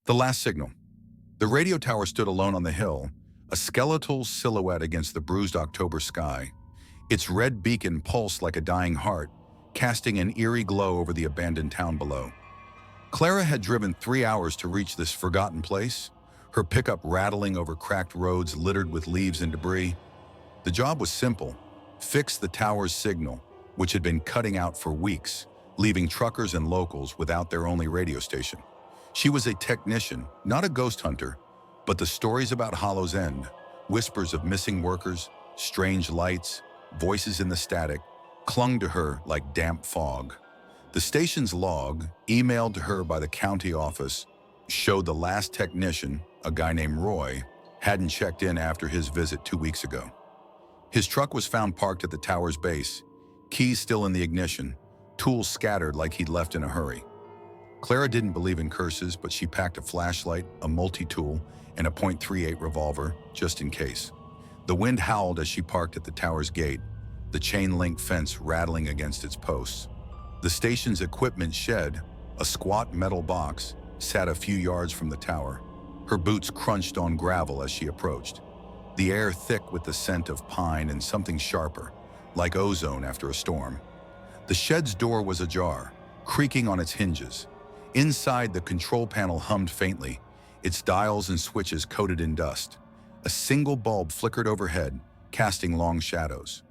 The last signal. The radio tower stood alone on the hill, a skeletal silhouette against the bruised October sky. Its red beacon pulsed like a dying heart, casting an eerie glow over the abandoned town below. Clara had driven 3 hours to reach this forgotten place, her pickup rattling over cracked roads littered with leaves and debris. The job was simple: fix the tower's signal, which had been cutting out for weeks, leaving truckers and locals without their only radio station. She was a technician, not a ghost hunter, but the stories about Hollow's End, whispers of missing workers, strange lights, voices in the static, clung to her like damp fog. The station's log, emailed to her by the county office, showed the last technician, a guy named Roy, hadn't checked in after his visit 2 weeks ago. His truck was found parked at the tower's base, keys still in the ignition, tools scattered like he'd left in a hurry. Clara didn't believe in curses, but she packed a flashlight, a multi-tool, and a .38 revolver, just in case. The wind howled as she parked at the tower's gate, the chain-link fence rattling against its posts. The station's equipment shed, a squat metal box, sat a few yards from the tower. Her boots crunched on gravel as she approached, the air thick with the scent of pine and something sharper, like ozone after a storm. The shed's door was ajar, creaking on its hinges. Inside, the control panel hummed faintly, its dials and switches coated in dust. A single bulb flickered overhead, casting long shadows.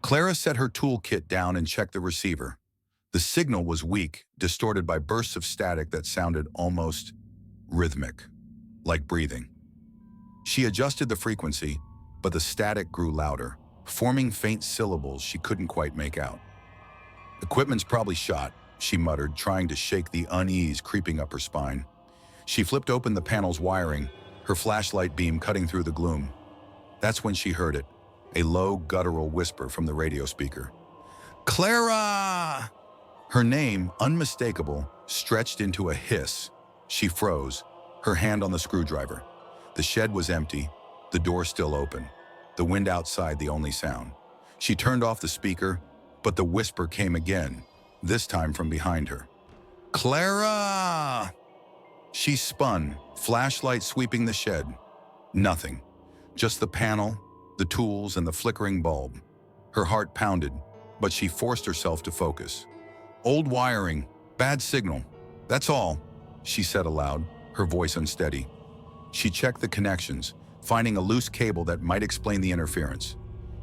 Clara set her toolkit down and checked the receiver. The signal was weak, distorted by bursts of static that sounded almost rhythmic, like breathing. She adjusted the frequency, but the static grew louder, forming faint syllables she couldn't quite make out. "Equipment's probably shot," she muttered, trying to shake the unease creeping up her spine. She flipped open the panel's wiring, her flashlight beam cutting through the gloom. That's when she heard it, a low, guttural whisper from the radio speaker. "Clara!" Her name, unmistakable, stretched into a hiss. She froze, her hand on the screwdriver. The shed was empty, the door still open, the wind outside the only sound. She turned off the speaker, but the whisper came again, this time from behind her. "Clara!" She spun, flashlight sweeping the shed. Nothing, just the panel, the tools, and the flickering bulb. Her heart pounded, but she forced herself to focus. "Old wiring, bad signal, that's all," she said aloud, her voice unsteady. She checked the connections, finding a loose cable that might explain the interference.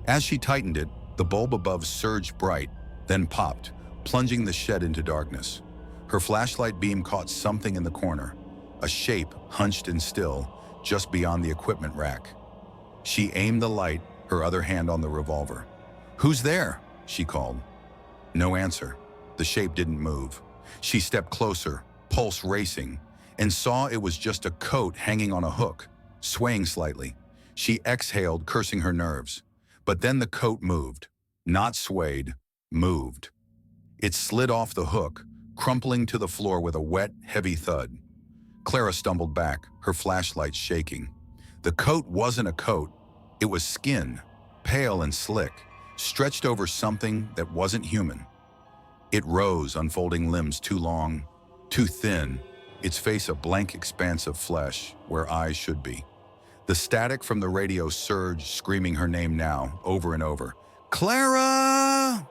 As she tightened it, the bulb above surged bright, then popped, plunging the shed into darkness. Her flashlight beam caught something in the corner, a shape hunched and still, just beyond the equipment rack. She aimed the light, her other hand on the revolver. "Who's there?" she called. No answer. The shape didn't move. She stepped closer, pulse racing, and saw it was just a coat hanging on a hook, swaying slightly. She exhaled, cursing her nerves. But then the coat moved. Not swayed, moved. It slid off the hook, crumpling to the floor with a wet, heavy thud. Clara stumbled back, her flashlight shaking. The coat wasn't a coat. It was skin, pale and slick, stretched over something that wasn't human. It rose, unfolding limbs too long, too thin, its face a blank expanse of flesh where eyes should be. The static from the radio surged, screaming her name now, over and over. "Clara!"